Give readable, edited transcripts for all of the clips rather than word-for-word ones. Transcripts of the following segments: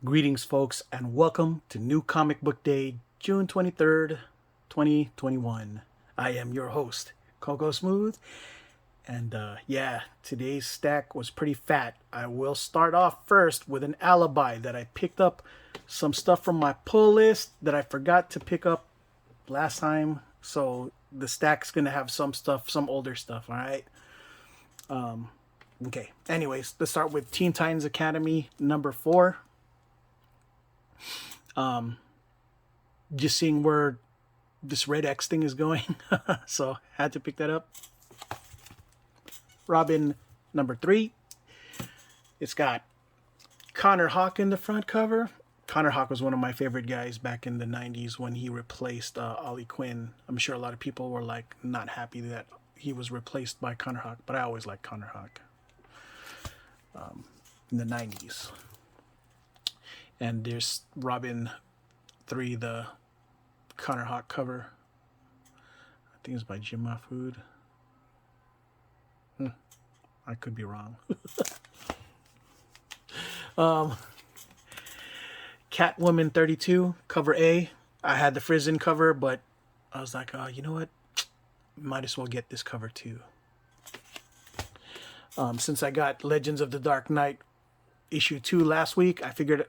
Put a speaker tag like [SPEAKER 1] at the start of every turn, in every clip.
[SPEAKER 1] Greetings, folks, and welcome to New Comic Book Day, June 23rd, 2021. I am your host, Coco Smooth, and today's stack was pretty fat. I will start off first with an alibi that I picked up some stuff from my pull list that I forgot to pick up last time, so the stack's gonna have some stuff, some older stuff, alright? Okay, anyways, let's start with Teen Titans Academy number 4. Just seeing where this Red X thing is going. So had to pick that up. Robin number 3. It's got Connor Hawke in the front cover. Connor Hawke was one of my favorite guys back in the 90s when he replaced Ollie Quinn. I'm sure a lot of people were like not happy that he was replaced by Connor Hawke, but I always liked Connor Hawke in the 90s. And there's Robin 3, the Connor Hawke cover. I think it's by Jim Mahfood. I could be wrong. Catwoman 32, cover A. I had the Frizen cover, but I was like, oh, you know what? Might as well get this cover too. Since I got Legends of the Dark Knight issue 2 last week, I figured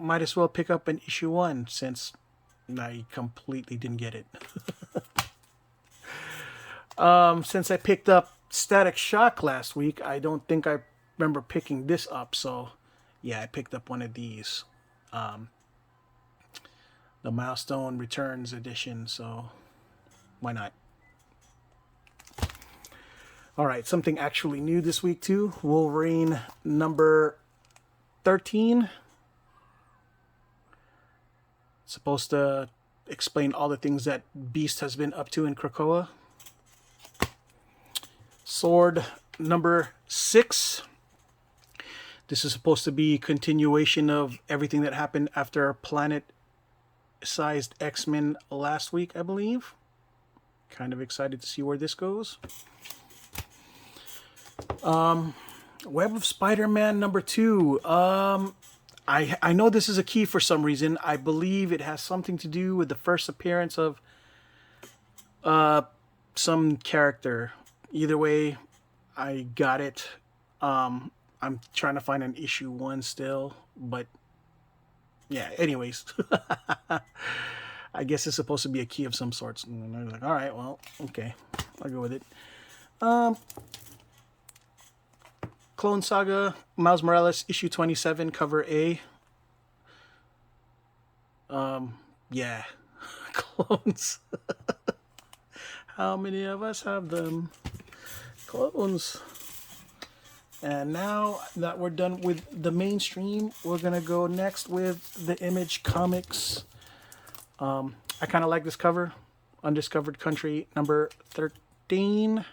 [SPEAKER 1] might as well pick up an issue 1 since I completely didn't get it. Since I picked up Static Shock last week, I don't think I remember picking this up. So, yeah, I picked up one of these. The Milestone Returns edition. So, why not? All right, something actually new this week too. Wolverine number 13. Supposed to explain all the things that Beast has been up to in Krakoa. Sword number 6. This is supposed to be continuation of everything that happened after Planet-sized X-Men last week, I believe. Kind of excited to see where this goes. Web of Spider-Man number 2. I know this is a key for some reason. I believe it has something to do with the first appearance of some character. Either way, I got it. I'm trying to find an issue 1 still, but yeah, anyways. I guess it's supposed to be a key of some sorts. And I was like, all right, well, okay, I'll go with it. Clone Saga, Miles Morales, issue 27, cover A. Yeah, clones. How many of us have them? Clones. And now that we're done with the mainstream, we're gonna go next with the Image Comics. I kind of like this cover. Undiscovered Country number 13.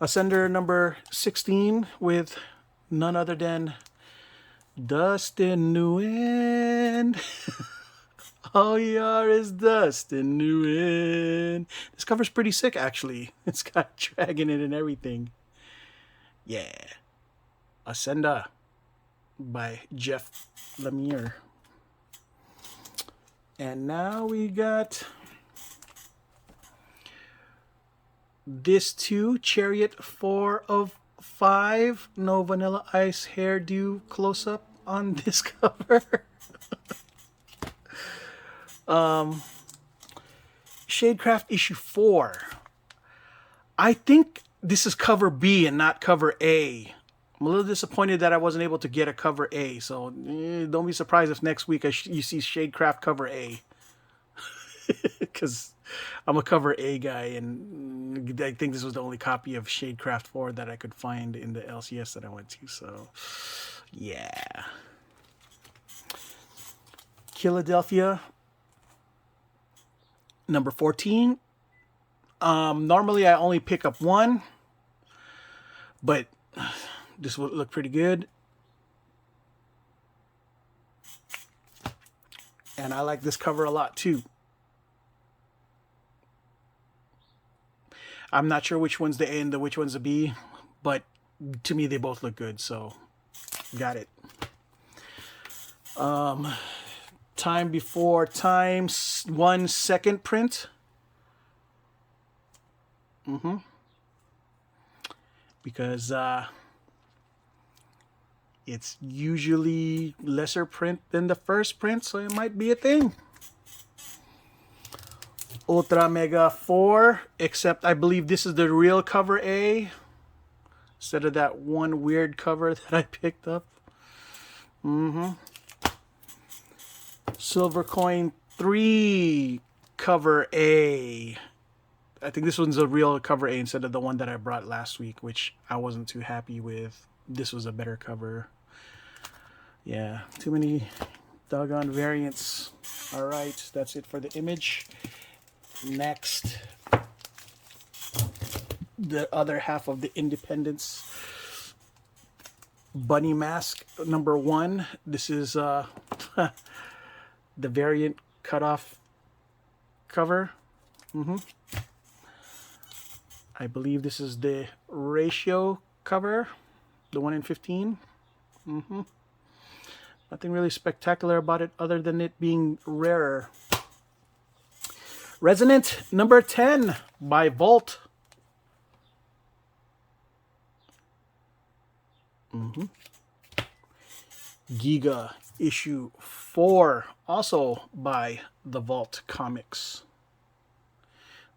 [SPEAKER 1] Ascender number 16 with none other than Dustin Nguyen. All you are is Dustin Nguyen. This cover's pretty sick, actually. It's got Dragon in it and everything. Yeah. Ascender by Jeff Lemire. And now we got this too, Chariot 4 of 5. No Vanilla Ice hairdo close-up on this cover. Shadecraft issue 4. I think this is cover B and not cover A. I'm a little disappointed that I wasn't able to get a cover A, so don't be surprised if next week you see Shadecraft cover A. Because I'm a cover A guy, and I think this was the only copy of Shadecraft 4 that I could find in the LCS that I went to, so yeah. Philadelphia number 14. Normally I only pick up 1, but this would look pretty good. And I like this cover a lot too. I'm not sure which one's the A and which one's the B, but to me, they both look good, so got it. Time Before Time, 1 second print. Because it's usually lesser print than the first print, so it might be a thing. Ultra Mega 4, except I believe this is the real cover A instead of that one weird cover that I picked up. Silver Coin 3 cover A. I think this one's a real cover A instead of the one that I brought last week, which I wasn't too happy with. This was a better cover. Yeah, too many doggone variants. Alright, that's it for the image. Next, the other half of the Independence Bunny Mask number 1. This is the variant cutoff cover. I believe this is the ratio cover, the 1 in 15. Nothing really spectacular about it other than it being rarer. Resonant number 10 by Vault. Giga issue 4, also by the Vault Comics.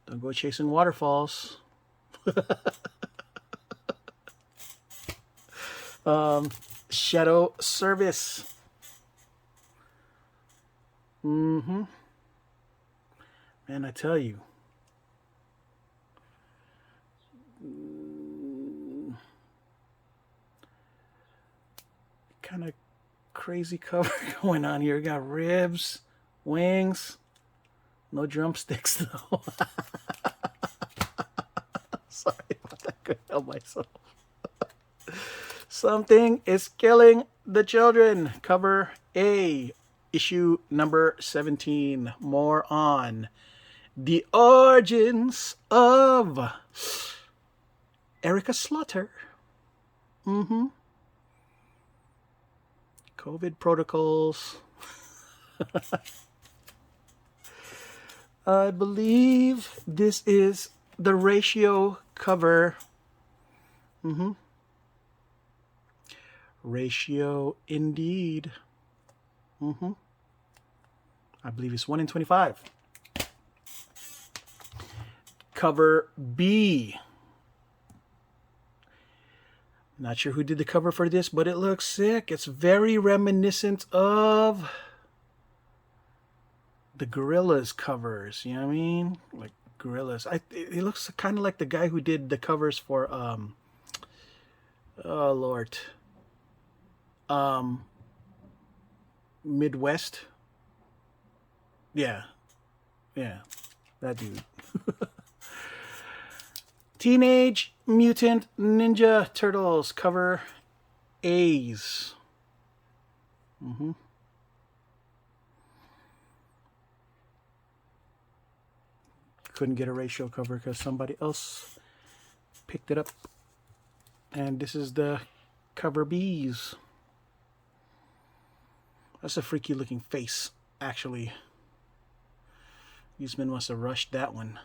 [SPEAKER 1] Don't go chasing waterfalls. Shadow Service. Man, I tell you. Kind of crazy cover going on here. Got ribs, wings, no drumsticks though. Sorry about that. I couldn't help myself. Something is Killing the Children. Cover A. Issue number 17. More on the origins of Erica Slaughter. COVID protocols. I believe this is the ratio cover. Ratio indeed. I believe it's 1 in 25. Cover B. Not sure who did the cover for this, but it looks sick. It's very reminiscent of the Gorillaz covers. You know what I mean? Like Gorillaz. It looks kind of like the guy who did the covers for oh Lord, Midwest. Yeah, that dude. Teenage Mutant Ninja Turtles cover A's. Couldn't get a ratio cover because somebody else picked it up. And this is the cover B's. That's a freaky looking face, actually. Eastman must have rushed that one.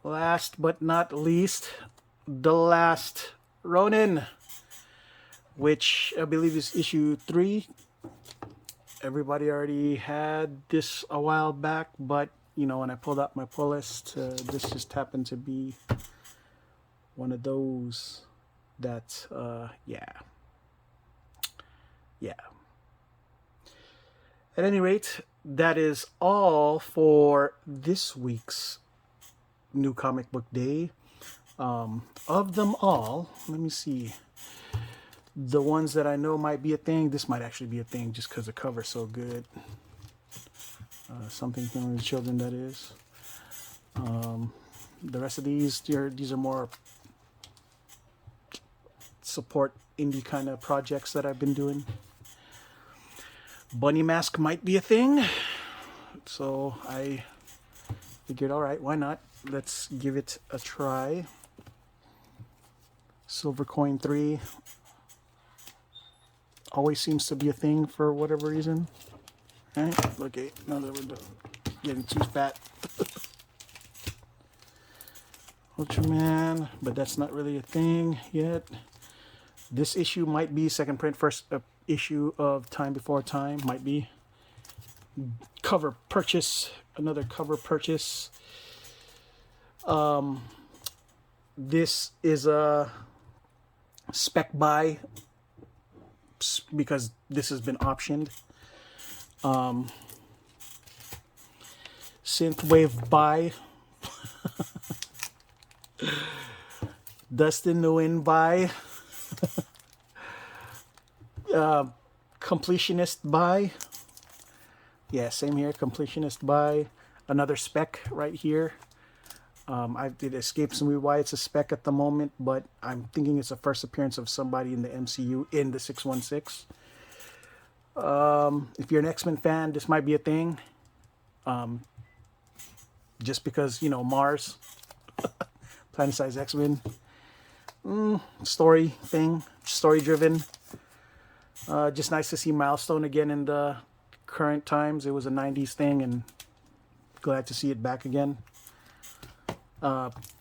[SPEAKER 1] Last but not least, The Last Ronin, which I believe is issue 3. Everybody already had this a while back, but you know, when I pulled out my pull list, this just happened to be one of those that, yeah. At any rate, that is all for this week's New Comic Book Day. Of them all, let me see. The ones that I know might be a thing, this might actually be a thing just because the cover's so good. Something Killing the Children, that is. The rest of these are more support indie kind of projects that I've been doing. Bunny Mask might be a thing, so I figured, all right, why not? Let's give it a try. Silver coin 3 always seems to be a thing for whatever reason. All right, okay, now that we're getting too fat. Ultraman, but that's not really a thing yet. This issue might be second print, first issue of Time Before Time, might be. Cover purchase, another cover purchase. This is a spec buy because this has been optioned. Synthwave buy. Dustin Nguyen buy. Completionist buy. Yeah, same here. Completionist buy. Another spec right here. It escapes me why it's a spec at the moment, but I'm thinking it's the first appearance of somebody in the MCU in the 616. If you're an X-Men fan, this might be a thing. Just because, you know, Mars, Planet-Size X-Men, story thing, story-driven. Just nice to see Milestone again in the current times. It was a 90s thing, and glad to see it back again.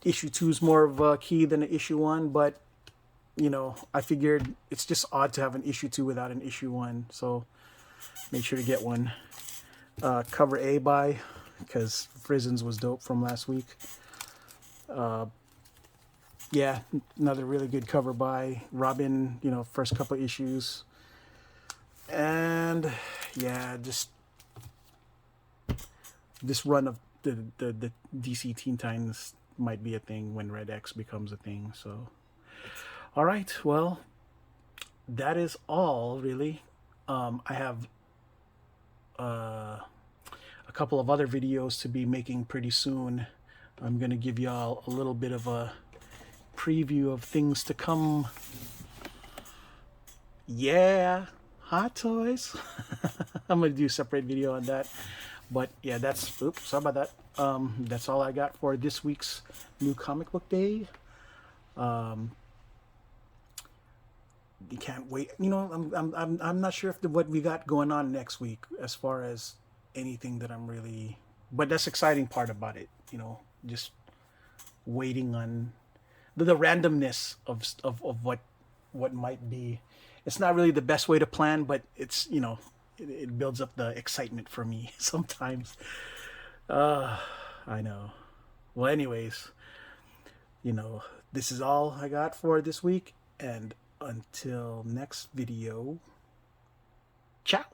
[SPEAKER 1] Issue 2 is more of a key than an issue 1, but you know, I figured it's just odd to have an issue 2 without an issue 1, so make sure to get one. Cover A buy, because Frizzens was dope from last week. Yeah, another really good cover buy. Robin, you know, first couple issues. And yeah, just this run of the DC Teen Titans might be a thing when Red X becomes a thing. So, all right, well, that is all really. I have a couple of other videos to be making pretty soon. I'm gonna give y'all a little bit of a preview of things to come. Yeah, Hot Toys. I'm gonna do a separate video on that. But yeah, that's, oops, sorry about that. That's all I got for this week's New Comic Book Day. You can't wait. You know, I'm not sure if what we got going on next week as far as anything that I'm really, but that's the exciting part about it. You know, just waiting on the randomness of what might be. It's not really the best way to plan, but it's, you know, it builds up the excitement for me sometimes. I know. Well, anyways, you know, this is all I got for this week, and until next video, ciao.